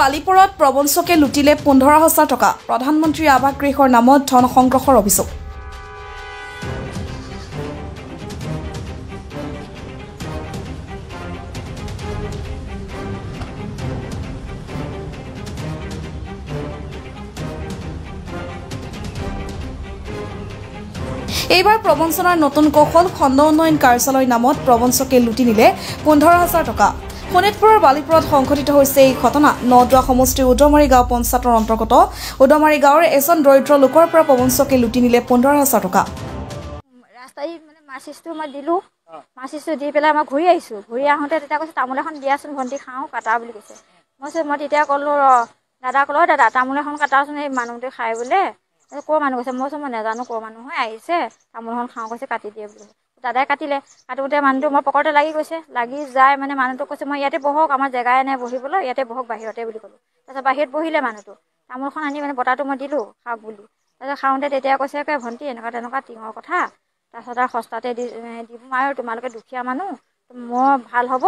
বালিপুৰত প্ৰবঞ্চকে লুটিলে 15,000 টকা প্ৰধানমন্ত্ৰী আৱাস গৃহৰ নামত ধন সংগ্ৰহৰ অভিযোগ এইবাৰ প্ৰবঞ্চনাৰ নতুন কৌশল খণ্ড উন্নয়ন কাৰ্যালয়ৰ নামত প্ৰবঞ্চকে লুটি নিলে 15,000 টকা শোণিতপুৰৰ বালিপুৰত সংঘটিত হৈছে এই ঘটনা নদুৱা সমষ্টিৰ উদমাৰী গাঁও পঞ্চায়তৰ অন্তৰ্গত উদমাৰী গাঁৱৰ এজন দৰিদ্ৰ লোকৰ পৰা প্ৰবঞ্চকে লুটি নিলে 15,000 টকা ৰাস্তাই মানে মাছিছটো মই দিলো মাছিছটো দি পেলাই মই ঘূৰি আহিছোঁ ঘূৰি আহোঁতে তেতিয়া কৈছে তামোল এখন দিয়াচোন ভণ্টি খাওঁ কাটা বুলি কৈছে মই তেতিয়া ক'লোঁ দাদা ক'লোঁ দাদা তামোল এখন কাটাচোন এই মানুহটোৱে খাই বোলে ক'ৰ মানুহ কৈছে মই নাজানো ক'ৰ মানুহ হয় আহিছে তামোল এখন খাওঁ কৈছে কাটি দিয়ে বুলি দাদাই কাটিলে কাটোতে মানুহটো মই পকৰতে লাগি গৈছে লাগি যায় মানে মানুহটোক কৈছে মই ইয়াতে বহক আমাৰ জেগাই নাই বহিবলৈ ইয়াতে বহক বাহিৰতে বুলি ক'লোঁ তাৰপিছত বাহিৰত বহিলে মানুহটো তামোলখন আনি মানে বতাহটো মই দিলোঁ খাওক বুলি তাৰপিছত খাওঁতে তেতিয়া কৈছে ভণ্টি এনেকুৱা তেনেকুৱা টিঙৰ কথা তাৰপিছত আৰু সস্তাতে দিম আৰু তোমালোকে দুখীয়া মানুহ মই ভাল হ'ব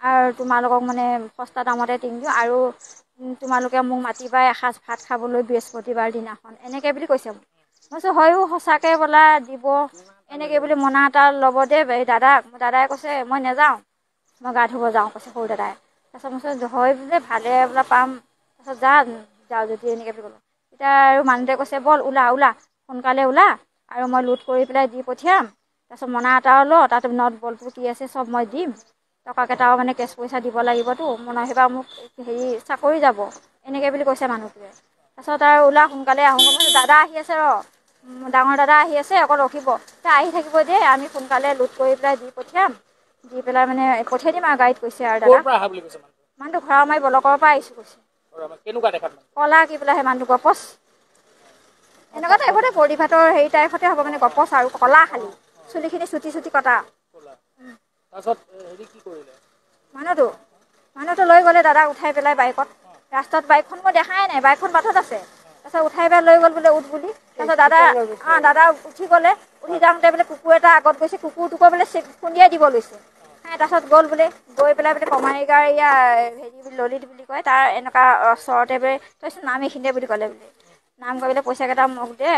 আৰু তোমালোকক মানে সস্তা দামতে টিং দিওঁ আৰু তোমালোকে মোক মাতিবা এসাঁজ ভাত খাবলৈ বৃহস্পতিবাৰ দিনাখন এনেকৈ বুলি কৈছে মই কৈছোঁ হয়ো সঁচাকৈ বোলা দিব এনেকৈ বুলি মনা এটা ল'ব দেই দাদাই কৈছে মই নাযাওঁ মই গা ধুব যাওঁ কৈছে সৰু দাদাই তাৰপিছত মই কৈছোঁ হয় বোলে ভালে বোলে পাম তাৰপিছত যাওঁ যদি এনেকৈ বুলি ক'লোঁ তেতিয়া আৰু মানুহটোৱে কৈছে ব'ল ওলা সোনকালে ওলা আৰু মই লোড কৰি পেলাই দি পঠিয়াম তাৰপিছত মনা এটাও ল তাত নট বলটো কি আছে চব মই দিম টকাকেইটাও মানে কেছ পইচা দিব লাগিবতো সেইবাৰ মোক চাকৰি যাব এনেকৈ বুলি কৈছে মানুহটোৱে তাৰপিছত আৰু ওলা সোনকালে আহোঁ দাদা আহি আছে ডাঙৰ দাদা আহি আছে অকল ৰখিব আহি থাকিব দেই আমি সোনকালে লোড কৰি পেলাই দি পঠিয়াম দি পেলাই মানে পঠিয়াই দিম আৰু গাড়ীত কৈছে আৰু দাদা মানুহটো ঘৰৰ মাৰি বলকৰ পৰা আহিছোঁ কৈছে কলা কি পেলাই সেই মানুহটো গপচ এনেকুৱা টাইপতে বডি ভাতৰ হেৰি টাইপতে হ'ব মানে গপচ আৰু কলা খালি চুলিখিনি চুটি কটা মানুহটো লৈ গ'লে দাদাক উঠাই পেলাই বাইকত ৰাস্তাত বাইকখন মই দেখাই নাই বাইকখন বাটত আছে তাৰপিছত উঠাই পেলাই লৈ গ'ল বোলে উঠ বুলি তাৰপিছত দাদা উঠি গ'লে উঠি যাওঁতে বোলে কুকুৰ এটা আগত গৈছে কুকুৰটোকো বোলে খুন্দিয়াই দিব লৈছে তাৰপিছত গ'ল বোলে গৈ পেলাই বোলে কমাৰিগাঁও ললিত বুলি কয় তাৰ এনেকুৱা ওচৰতে বোলে তইচোন নাম এইখিনিতে বুলি ক'লে বোলে নাম কৰিলে পইচাকেইটা মোক দে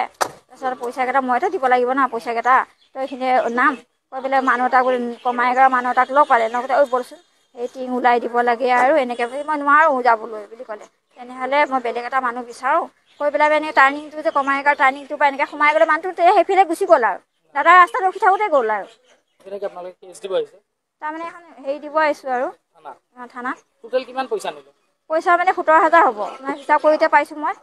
তাৰপিছত পইচাকেইটা মইতো দিব লাগিব না পইচাকেইটা তই এইখিনি নাম কৈ পেলাই মানুহ এটাক কমাইগাঁৱৰ মানুহ এটাক লগ পালে লগতে বলচোন এই টিং ওলাই দিব লাগে আৰু এনেকৈ বুলি মই নোৱাৰোঁ যাবলৈ বুলি ক'লে তেনেহ'লে মই বেলেগ এটা মানুহ বিচাৰোঁ কৈ পেলাই এনেকৈ টাৰ্ণিংটো যে কমাইগাঁৱৰ টাৰ্ণিংটোৰ পৰা এনেকৈ সোমাই গ'লে মানুহটো সেইফালে গুচি গ'ল আৰু দাদা ৰাস্তাত ৰখি থাকোঁতে গ'ল আৰু তাৰমানে এখন হেৰি দিব আহিছোঁ আৰু থানাত পইচা মানে 17,000 হ'ব মানে হিচাপ কৰোঁতে পাইছোঁ মই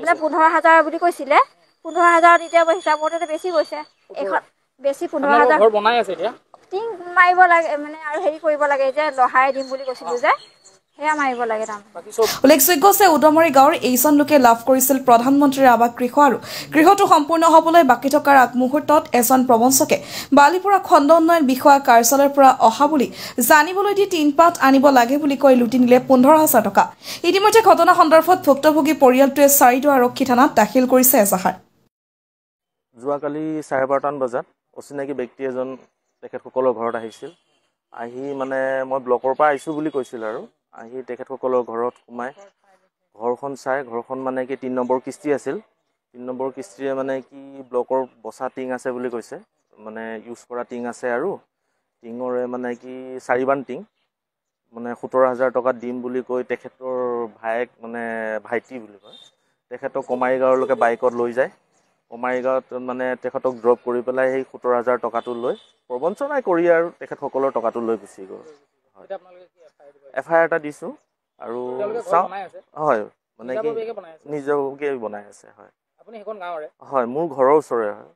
বোলে 15,000 বুলি কৈছিলে 15,000 এতিয়া মই হিচাপ কৰোঁতে বেছি গৈছে এইখন বেছি 15,000 টিং মাৰিব লাগে মানে আৰু হেৰি কৰিব লাগে যে লহাই দিম বুলি কৈছিলোঁ যে সেয়া মাৰিব লাগে উল্লেখযোগ্য যে উদমাৰী গাঁৱৰ এইজন লোকে লাভ কৰিছিল প্ৰধানমন্ত্ৰীৰ আৱাস গৃহ আৰু গৃহটো সম্পূৰ্ণ হ'বলৈ বাকী থকাৰ আগমুহূৰ্তত এজন প্ৰবঞ্চকে বালিপুৰা খণ্ড উন্নয়ন বিষয়া কাৰ্যালয়ৰ পৰা অহা বুলি জানিবলৈ দি টিনপাত আনিব লাগে বুলি কৈ লুটি নিলে 15,000 টকা ইতিমধ্যে ঘটনা সন্দৰ্ভত ভুক্তভোগী পৰিয়ালটোৱে চাৰিদুৱাৰ আৰক্ষী থানাত দাখিল কৰিছে এজাহাৰ যোৱাকালি 12:30 বজাত অচিনাকি ব্যক্তি এজন তেখেতসকলৰ ঘৰত আহিছিল আহি মানে মই ব্লকৰ পৰা আহিছোঁ বুলি কৈছিল আৰু আহি তেখেতসকলৰ ঘৰত সোমাই ঘৰখন চাই ঘৰখন মানে কি 3 নম্বৰ কিস্তি আছিল 3 নম্বৰ কিস্তিৰে মানে কি ব্লকৰ বচা টিং আছে বুলি কৈছে মানে ইউজ কৰা টিং আছে আৰু টিঙৰে মানে কি 4 টিং মানে 17,000 টকা দিম বুলি কৈ তেখেতৰ ভায়েক মানে ভাইটি বুলি কয় তেখেতক কমাৰিগাঁৱলৈকে বাইকত লৈ যায় কমাৰিগাঁৱত মানে তেখেতক ড্ৰপ কৰি পেলাই সেই 17,000 টকাটো লৈ প্ৰবঞ্চনাই কৰি আৰু তেখেতসকলৰ টকাটো লৈ গুচি গ'ল FIR এটা দিছোঁ আৰু হয় মানে কি নিজকে বনাই আছে হয় হয় মোৰ ঘৰৰ ওচৰে হয়